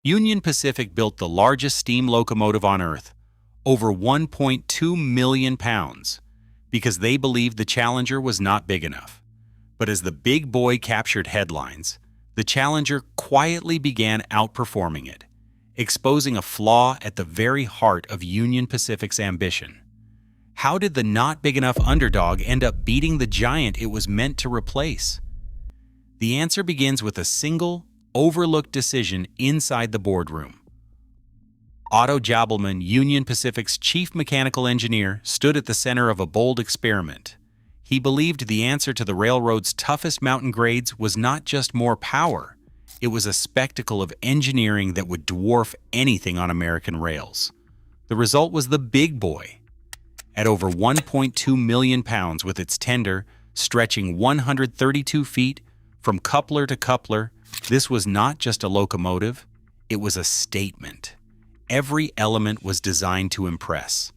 Union Pacific built the largest steam locomotive on Earth, over 1.2 million pounds, because they believed the Challenger was not big enough. But as the big boy captured headlines, the Challenger quietly began outperforming it, exposing a flaw at the very heart of Union Pacific's ambition. How did the not big enough underdog end up beating the giant it was meant to replace? The answer begins with a single, overlooked decision inside the boardroom. Otto Jabelmann, Union Pacific's chief mechanical engineer, stood at the center of a bold experiment. He believed the answer to the railroad's toughest mountain grades was not just more power. It was a spectacle of engineering that would dwarf anything on American rails. The result was the big boy. At over 1.2 million pounds with its tender, stretching 132 feet from coupler to coupler, this was not just a locomotive, it was a statement. Every element was designed to impress.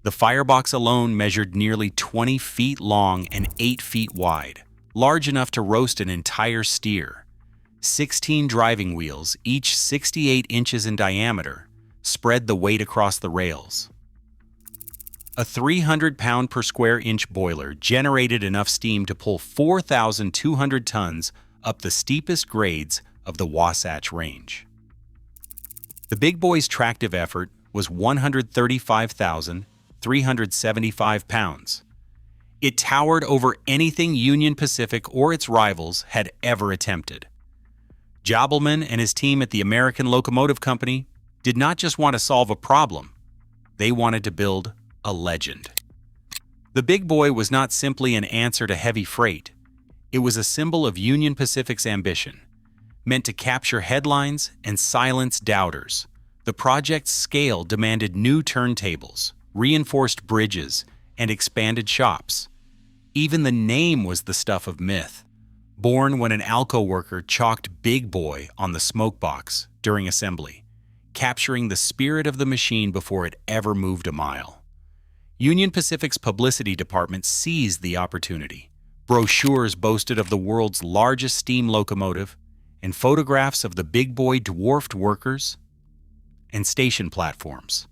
The firebox alone measured nearly 20 feet long and 8 feet wide, large enough to roast an entire steer. 16 driving wheels, each 68 inches in diameter, spread the weight across the rails. A 300-pound per square inch boiler generated enough steam to pull 4,200 tons up the steepest grades of the Wasatch Range. The big boy's tractive effort was 135,375 pounds. It towered over anything Union Pacific or its rivals had ever attempted. Jabelmann and his team at the American Locomotive Company did not just want to solve a problem, they wanted to build a legend. The big boy was not simply an answer to heavy freight. It was a symbol of Union Pacific's ambition, meant to capture headlines and silence doubters. The project's scale demanded new turntables, reinforced bridges, and expanded shops. Even the name was the stuff of myth, born when an Alco worker chalked Big Boy on the smokebox during assembly, capturing the spirit of the machine before it ever moved a mile. Union Pacific's publicity department seized the opportunity. Brochures boasted of the world's largest steam locomotive, and photographs of the big boy dwarfed workers and station platforms.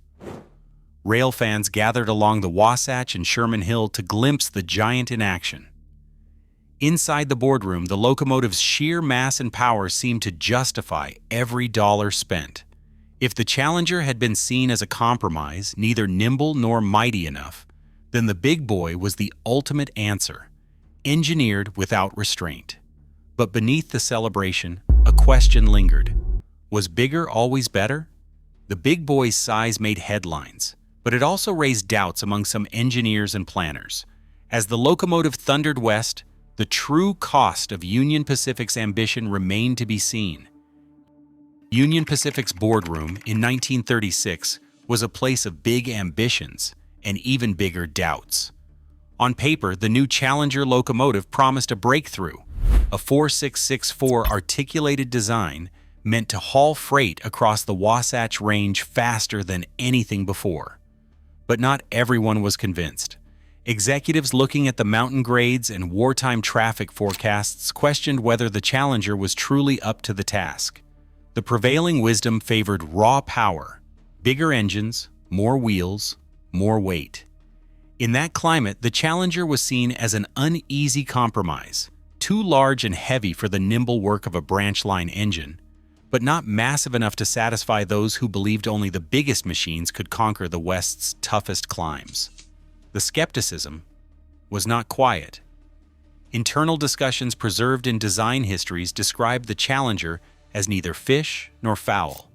Rail fans gathered along the Wasatch and Sherman Hill to glimpse the giant in action. Inside the boardroom, the locomotive's sheer mass and power seemed to justify every dollar spent. If the Challenger had been seen as a compromise, neither nimble nor mighty enough, then the big boy was the ultimate answer, engineered without restraint. But beneath the celebration, a question lingered. Was bigger always better? The big boy's size made headlines, but it also raised doubts among some engineers and planners. As the locomotive thundered west, the true cost of Union Pacific's ambition remained to be seen. Union Pacific's boardroom in 1936 was a place of big ambitions and even bigger doubts. On paper, the new Challenger locomotive promised a breakthrough. A 4664 articulated design meant to haul freight across the Wasatch Range faster than anything before. But not everyone was convinced. Executives looking at the mountain grades and wartime traffic forecasts questioned whether the Challenger was truly up to the task. The prevailing wisdom favored raw power, bigger engines, more wheels, more weight. In that climate, the Challenger was seen as an uneasy compromise, too large and heavy for the nimble work of a branch line engine, but not massive enough to satisfy those who believed only the biggest machines could conquer the West's toughest climbs. The skepticism was not quiet. Internal discussions preserved in design histories described the Challenger as neither fish nor fowl,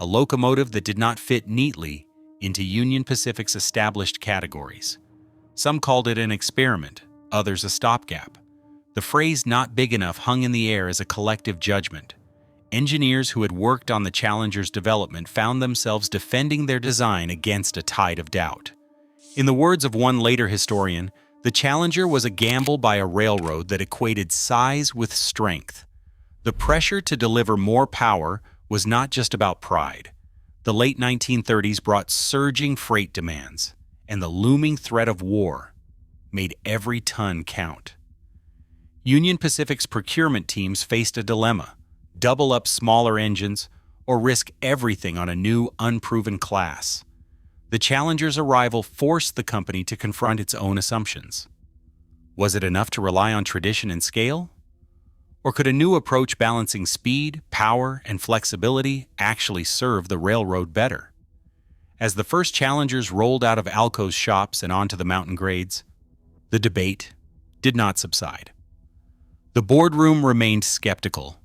a locomotive that did not fit neatly into Union Pacific's established categories. Some called it an experiment, others a stopgap. The phrase "not big enough" hung in the air as a collective judgment. Engineers who had worked on the Challenger's development found themselves defending their design against a tide of doubt. In the words of one later historian, the Challenger was a gamble by a railroad that equated size with strength. The pressure to deliver more power was not just about pride. The late 1930s brought surging freight demands, and the looming threat of war made every ton count. Union Pacific's procurement teams faced a dilemma: double up smaller engines or risk everything on a new, unproven class. The Challenger's arrival forced the company to confront its own assumptions. Was it enough to rely on tradition and scale? Or could a new approach balancing speed, power, and flexibility actually serve the railroad better? As the first Challengers rolled out of Alco's shops and onto the mountain grades, the debate did not subside. The boardroom remained skeptical,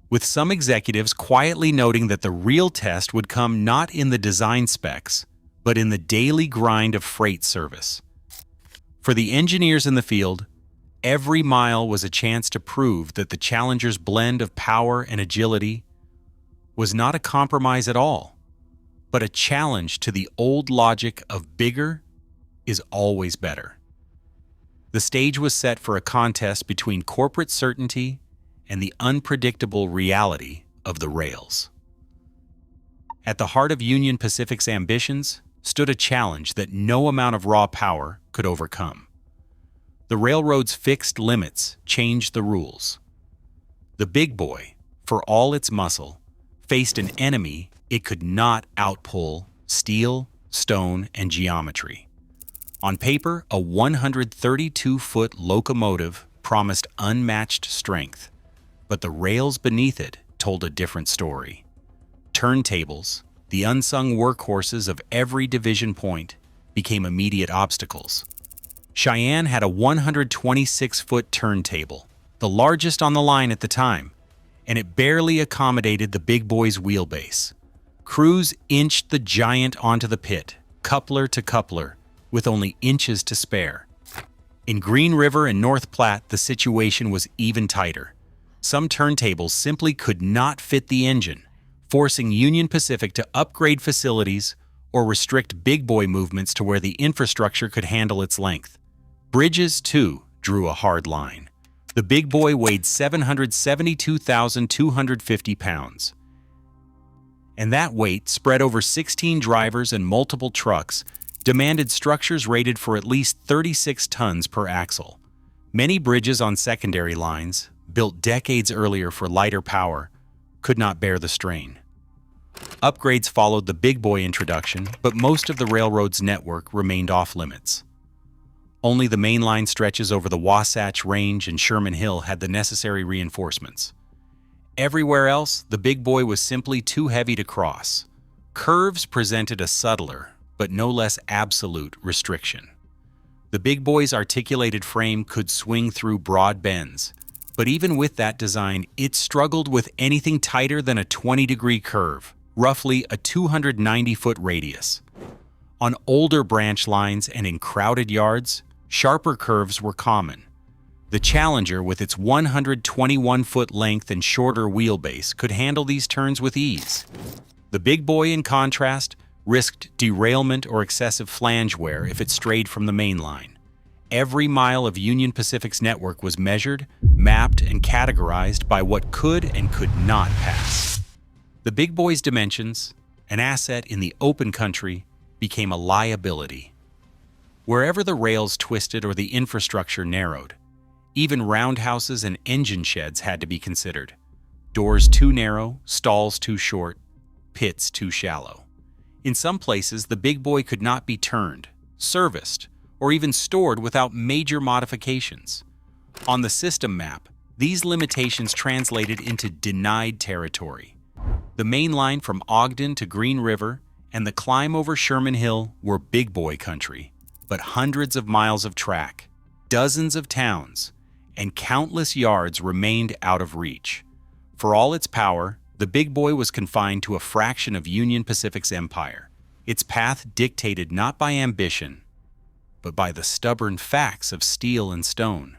with some executives quietly noting that the real test would come not in the design specs, but in the daily grind of freight service. For the engineers in the field, every mile was a chance to prove that the Challenger's blend of power and agility was not a compromise at all, but a challenge to the old logic of bigger is always better. The stage was set for a contest between corporate certainty and the unpredictable reality of the rails. At the heart of Union Pacific's ambitions stood a challenge that no amount of raw power could overcome. The railroad's fixed limits changed the rules. The big boy, for all its muscle, faced an enemy it could not outpull: steel, stone, and geometry. On paper, a 132-foot locomotive promised unmatched strength, but the rails beneath it told a different story. Turntables, the unsung workhorses of every division point, became immediate obstacles. Cheyenne had a 126-foot turntable, the largest on the line at the time, and it barely accommodated the big boy's wheelbase. Crews inched the giant onto the pit, coupler to coupler, with only inches to spare. In Green River and North Platte, the situation was even tighter. Some turntables simply could not fit the engine, forcing Union Pacific to upgrade facilities or restrict big boy movements to where the infrastructure could handle its length. Bridges, too, drew a hard line. The big boy weighed 772,250 pounds. And that weight, spread over 16 drivers and multiple trucks, demanded structures rated for at least 36 tons per axle. Many bridges on secondary lines, built decades earlier for lighter power, could not bear the strain. Upgrades followed the big boy introduction, but most of the railroad's network remained off-limits. Only the mainline stretches over the Wasatch Range and Sherman Hill had the necessary reinforcements. Everywhere else, the big boy was simply too heavy to cross. Curves presented a subtler, but no less absolute, restriction. The big boy's articulated frame could swing through broad bends, but even with that design, it struggled with anything tighter than a 20-degree curve, roughly a 290-foot radius. On older branch lines and in crowded yards, sharper curves were common. The Challenger, with its 121-foot length and shorter wheelbase, could handle these turns with ease. The big boy, in contrast, risked derailment or excessive flange wear if it strayed from the main line. Every mile of Union Pacific's network was measured, mapped, and categorized by what could and could not pass. The big boy's dimensions, an asset in the open country, became a liability. Wherever the rails twisted or the infrastructure narrowed, even roundhouses and engine sheds had to be considered. Doors too narrow, stalls too short, pits too shallow. In some places, the big boy could not be turned, serviced, or even stored without major modifications. On the system map, these limitations translated into denied territory. The main line from Ogden to Green River and the climb over Sherman Hill were big boy country, but hundreds of miles of track, dozens of towns, and countless yards remained out of reach. For all its power, the big boy was confined to a fraction of Union Pacific's empire, its path dictated not by ambition, but by the stubborn facts of steel and stone.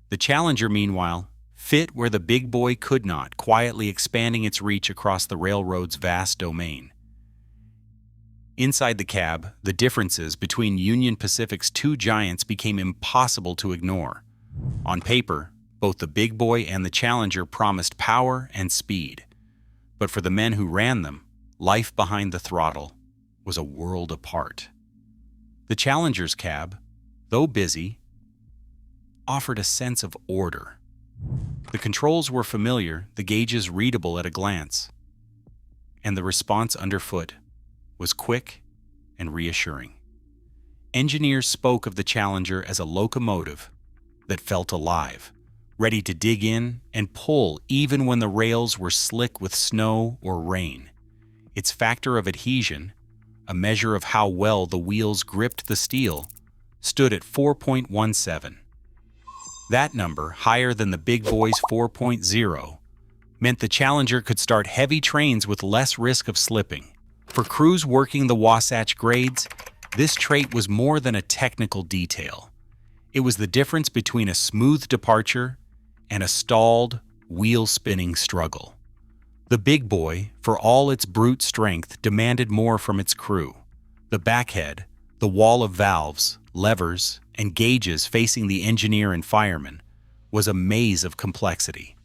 The Challenger, meanwhile, fit where the big boy could not, quietly expanding its reach across the railroad's vast domain. Inside the cab, the differences between Union Pacific's two giants became impossible to ignore. On paper, both the big boy and the Challenger promised power and speed. But for the men who ran them, life behind the throttle was a world apart. The Challenger's cab, though busy, offered a sense of order. The controls were familiar, the gauges readable at a glance. and the response underfoot was quick and reassuring. Engineers spoke of the Challenger as a locomotive that felt alive, ready to dig in and pull even when the rails were slick with snow or rain. Its factor of adhesion, a measure of how well the wheels gripped the steel, stood at 4.17. That number, higher than the Big Boy's 4.0, meant the Challenger could start heavy trains with less risk of slipping. For crews working the Wasatch grades, this trait was more than a technical detail. It was the difference between a smooth departure and a stalled, wheel-spinning struggle. The Big Boy, for all its brute strength, demanded more from its crew. The backhead, the wall of valves, levers, and gauges facing the engineer and fireman, was a maze of complexity.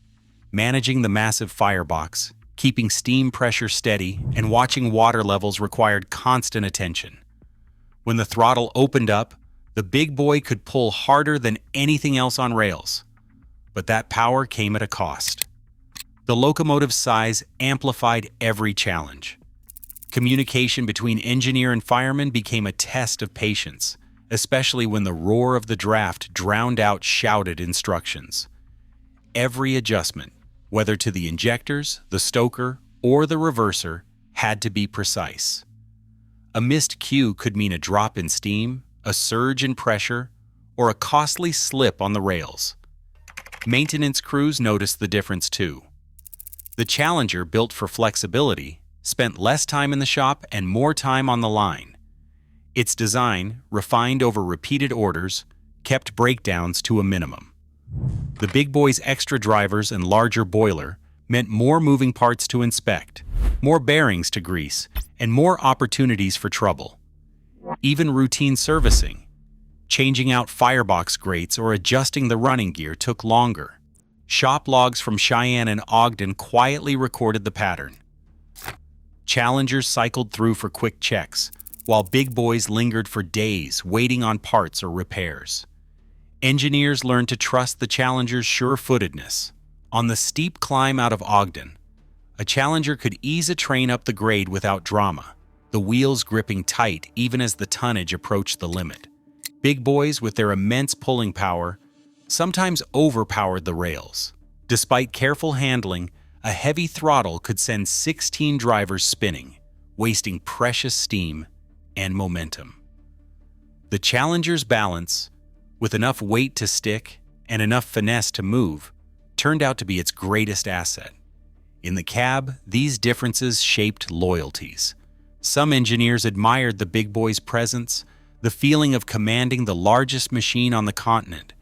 Managing the massive firebox, keeping steam pressure steady, and watching water levels required constant attention. When the throttle opened up, the Big Boy could pull harder than anything else on rails. But that power came at a cost. The locomotive's size amplified every challenge. Communication between engineer and fireman became a test of patience, especially when the roar of the draft drowned out shouted instructions. Every adjustment, whether to the injectors, the stoker, or the reverser, had to be precise. A missed cue could mean a drop in steam, a surge in pressure, or a costly slip on the rails. Maintenance crews noticed the difference too. The Challenger, built for flexibility, spent less time in the shop and more time on the line. Its design, refined over repeated orders, kept breakdowns to a minimum. The Big Boy's extra drivers and larger boiler meant more moving parts to inspect, more bearings to grease, and more opportunities for trouble. Even routine servicing, changing out firebox grates or adjusting the running gear, took longer. Shop logs from Cheyenne and Ogden quietly recorded the pattern. Challengers cycled through for quick checks, while Big Boys lingered for days waiting on parts or repairs. Engineers learned to trust the Challenger's sure-footedness. On the steep climb out of Ogden, a Challenger could ease a train up the grade without drama, the wheels gripping tight even as the tonnage approached the limit. Big Boys, with their immense pulling power, sometimes overpowered the rails. Despite careful handling, a heavy throttle could send 16 drivers spinning, wasting precious steam and momentum. The Challenger's balance, with enough weight to stick and enough finesse to move, turned out to be its greatest asset. In the cab, these differences shaped loyalties. Some engineers admired the Big Boy's presence, the feeling of commanding the largest machine on the continent,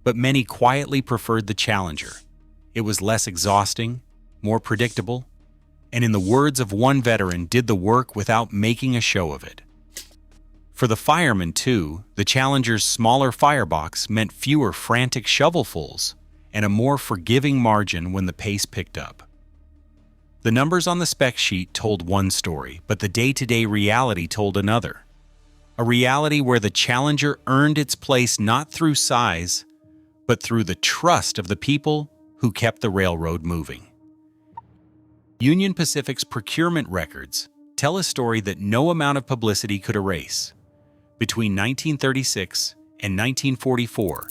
but many quietly preferred the Challenger. It was less exhausting, more predictable, and in the words of one veteran, did the work without making a show of it. For the firemen, too, the Challenger's smaller firebox meant fewer frantic shovelfuls and a more forgiving margin when the pace picked up. The numbers on the spec sheet told one story, but the day-to-day reality told another. A reality where the Challenger earned its place not through size, but through the trust of the people who kept the railroad moving. Union Pacific's procurement records tell a story that no amount of publicity could erase. Between 1936 and 1944,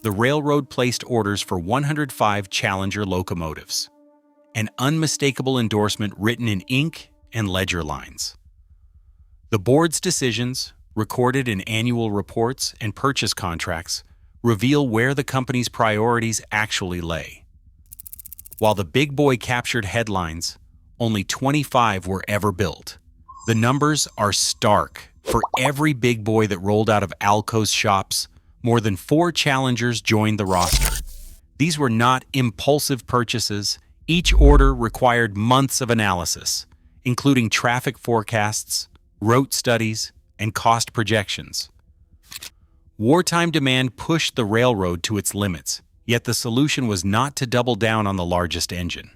the railroad placed orders for 105 Challenger locomotives, an unmistakable endorsement written in ink and ledger lines. The board's decisions, recorded in annual reports and purchase contracts, reveal where the company's priorities actually lay. While the Big Boy captured headlines, only 25 were ever built. The numbers are stark. For every Big Boy that rolled out of Alco's shops, more than 4 Challengers joined the roster. These were not impulsive purchases. Each order required months of analysis, including traffic forecasts, route studies, and cost projections. Wartime demand pushed the railroad to its limits, yet the solution was not to double down on the largest engine.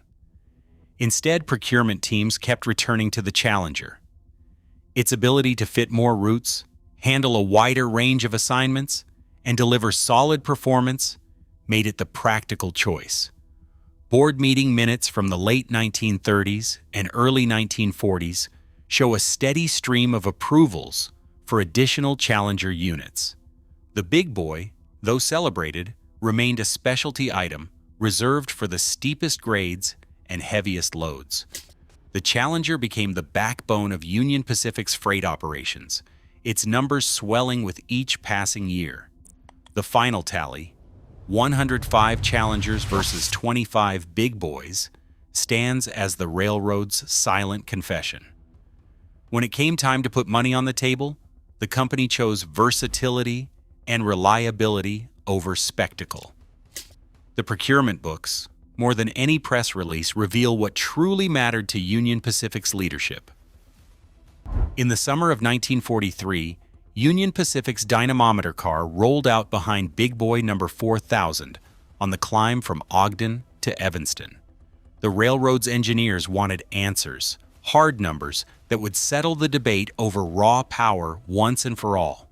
Instead, procurement teams kept returning to the Challenger. Its ability to fit more routes, handle a wider range of assignments, and deliver solid performance made it the practical choice. Board meeting minutes from the late 1930s and early 1940s show a steady stream of approvals for additional Challenger units. The Big Boy, though celebrated, remained a specialty item reserved for the steepest grades and heaviest loads. The Challenger became the backbone of Union Pacific's freight operations, its numbers swelling with each passing year. The final tally, 105 Challengers versus 25 Big Boys, stands as the railroad's silent confession. When it came time to put money on the table, the company chose versatility and reliability over spectacle. The procurement books, more than any press release, reveal what truly mattered to Union Pacific's leadership. In the summer of 1943, Union Pacific's dynamometer car rolled out behind Big Boy number 4000 on the climb from Ogden to Evanston. The railroad's engineers wanted answers, hard numbers that would settle the debate over raw power once and for all.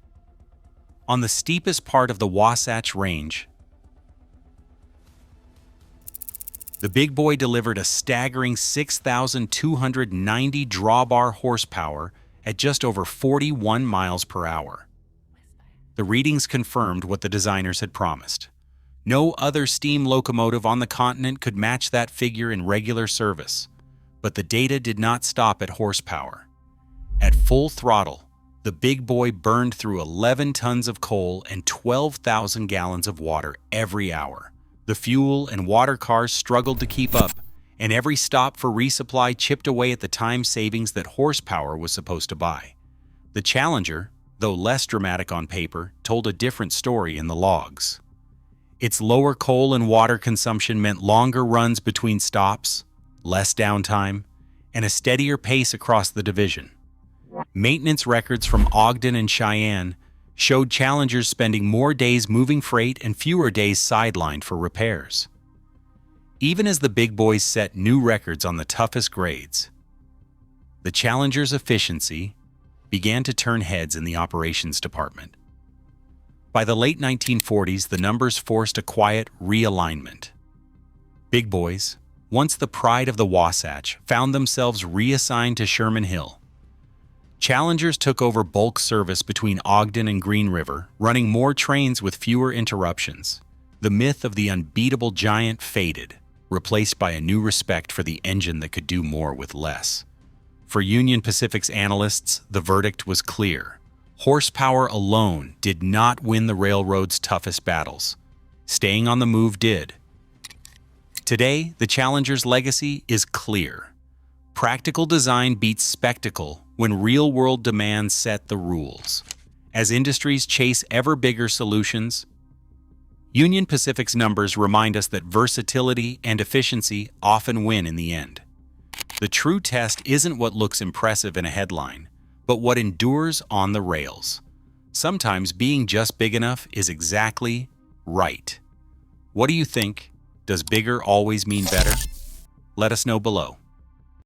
On the steepest part of the Wasatch Range, the Big Boy delivered a staggering 6,290 drawbar horsepower at just over 41 miles per hour. The readings confirmed what the designers had promised. No other steam locomotive on the continent could match that figure in regular service, but the data did not stop at horsepower. At full throttle, the Big Boy burned through 11 tons of coal and 12,000 gallons of water every hour. The fuel and water cars struggled to keep up, and every stop for resupply chipped away at the time savings that horsepower was supposed to buy. The Challenger, though less dramatic on paper, told a different story in the logs. Its lower coal and water consumption meant longer runs between stops, less downtime, and a steadier pace across the division. Maintenance records from Ogden and Cheyenne showed Challengers spending more days moving freight and fewer days sidelined for repairs. Even as the Big Boys set new records on the toughest grades, the Challenger's efficiency began to turn heads in the operations department. By the late 1940s, the numbers forced a quiet realignment. Big Boys, once the pride of the Wasatch, found themselves reassigned to Sherman Hill. Challengers took over bulk service between Ogden and Green River, running more trains with fewer interruptions. The myth of the unbeatable giant faded, replaced by a new respect for the engine that could do more with less. For Union Pacific's analysts, the verdict was clear. Horsepower alone did not win the railroad's toughest battles. Staying on the move did. Today, the Challenger's legacy is clear. Practical design beats spectacle when real-world demands set the rules. As industries chase ever bigger solutions, Union Pacific's numbers remind us that versatility and efficiency often win in the end. The true test isn't what looks impressive in a headline, but what endures on the rails. Sometimes being just big enough is exactly right. What do you think? Does bigger always mean better? Let us know below.